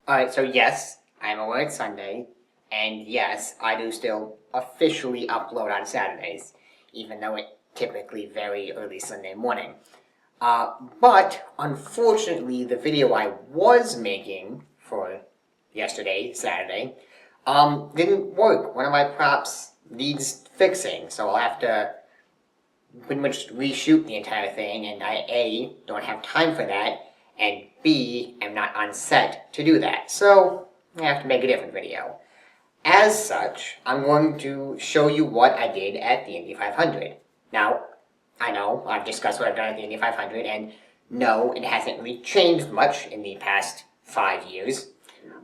Alright, so yes, I'm aware it's Sunday, and yes, I do still officially upload on Saturdays, even though it's typically very early Sunday morning. But unfortunately, the video I was making for yesterday, Saturday, didn't work. One of my props needs fixing, so I'll have to pretty much reshoot the entire thing, and I A, don't have time for that, and B, am not on set to do that. So I have to make a different video. As such, I'm going to show you what I did at the Indy 500. Now, I know I've discussed what I've done at the Indy 500, and no, it hasn't really changed much in the past 5 years.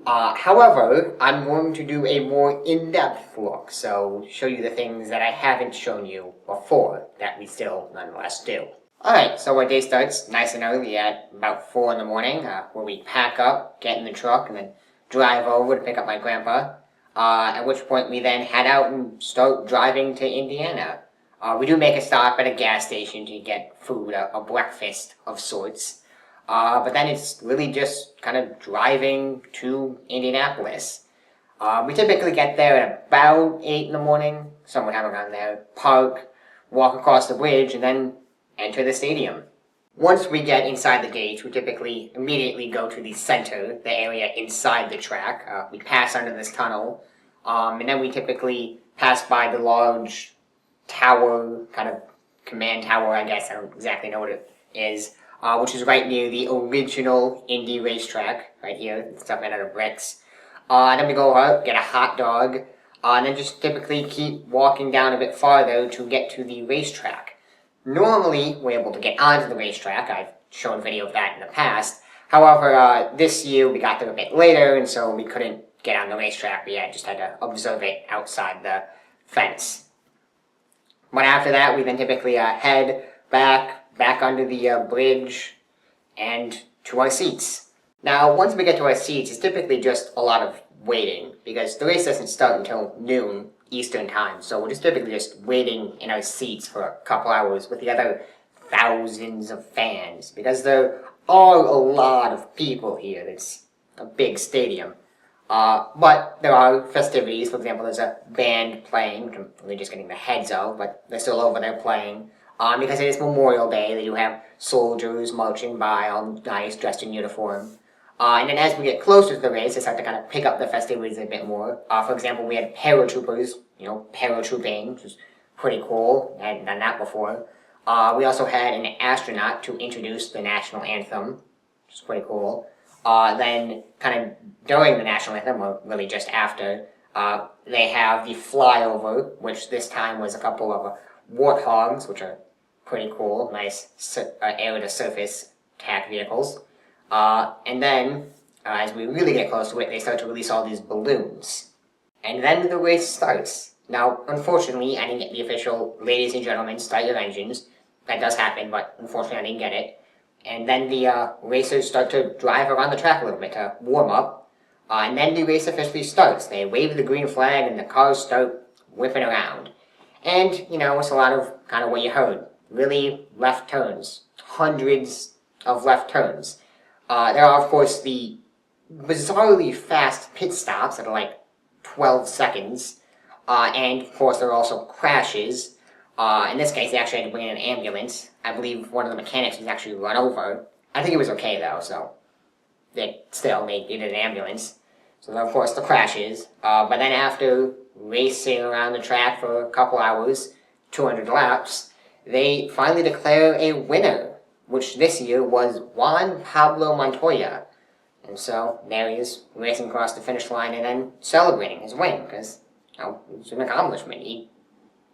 However, I'm going to do a more in-depth look, so show you the things that I haven't shown you before, that we still nonetheless do. Alright, so our day starts nice and early at about 4 in the morning, where we pack up, get in the truck, and then drive over to pick up my grandpa, at which point we then head out and start driving to Indiana. We do make a stop at a gas station to get food, a breakfast of sorts. But then it's really just kind of driving to Indianapolis. We typically get there at about 8 in the morning, somewhere around there, park, walk across the bridge, and then enter the stadium. Once we get inside the gate, we typically immediately go to the center, the area inside the track. We pass under this tunnel, and then we typically pass by the large tower, kind of command tower, I guess, I don't exactly know what it is, which is right near the original Indy racetrack, right here. It's stuff made out of bricks. And then we go out, get a hot dog, and then just typically keep walking down a bit farther to get to the racetrack. Normally, we're able to get onto the racetrack. I've shown a video of that in the past. However, this year we got there a bit later, and so we couldn't get on the racetrack. We just had to observe it outside the fence. But after that, we then typically head back under the bridge and to our seats. Now, once we get to our seats, it's typically just a lot of waiting, because the race doesn't start until noon Eastern time, so we're just typically just waiting in our seats for a couple hours with the other thousands of fans, because there are a lot of people here. It's a big stadium. But there are festivities. For example, there's a band playing, which I'm really just getting the heads of, but they're still over there playing. Because it is Memorial Day, they do have soldiers marching by, all nice, dressed in uniform. And then as we get closer to the race, they start to kind of pick up the festivities a bit more. For example, we had paratroopers, paratrooping, which was pretty cool. I hadn't done that before. We also had an astronaut to introduce the national anthem, which is pretty cool. Then, kind of during the national anthem, or really just after, they have the flyover, which this time was a couple of warthogs, which are pretty cool, nice air-to-surface attack vehicles. And then, as we really get close to it, they start to release all these balloons. And then the race starts. Now, unfortunately, I didn't get the official, ladies and gentlemen, start your engines. That does happen, but unfortunately I didn't get it. And then the racers start to drive around the track a little bit to warm up. And then the race officially starts. They wave the green flag and the cars start whipping around. And, it's a lot of kind of what you heard. Really left turns. Hundreds of left turns. There are, of course, the bizarrely fast pit stops that are like 12 seconds. And, of course, there are also crashes. In this case, they actually had to bring in an ambulance. I believe one of the mechanics was actually run over. I think it was okay, though, so they needed an ambulance. So, then, of course, the crashes. But then after racing around the track for a couple hours, 200 laps, they finally declare a winner, which this year was Juan Pablo Montoya. And so there he is, racing across the finish line and then celebrating his win, because it was an accomplishment. He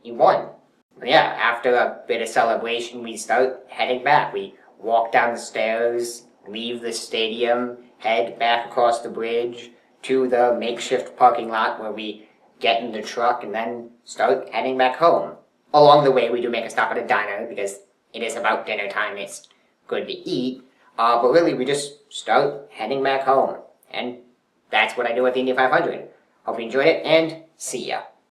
won. But yeah, after a bit of celebration, we start heading back. We walk down the stairs, leave the stadium, head back across the bridge to the makeshift parking lot where we get in the truck and then start heading back home. Along the way, we do make a stop at a diner because it is about dinner time. It's good to eat. But really, we just start heading back home. And that's what I do at the Indy 500. Hope you enjoyed it, and see ya.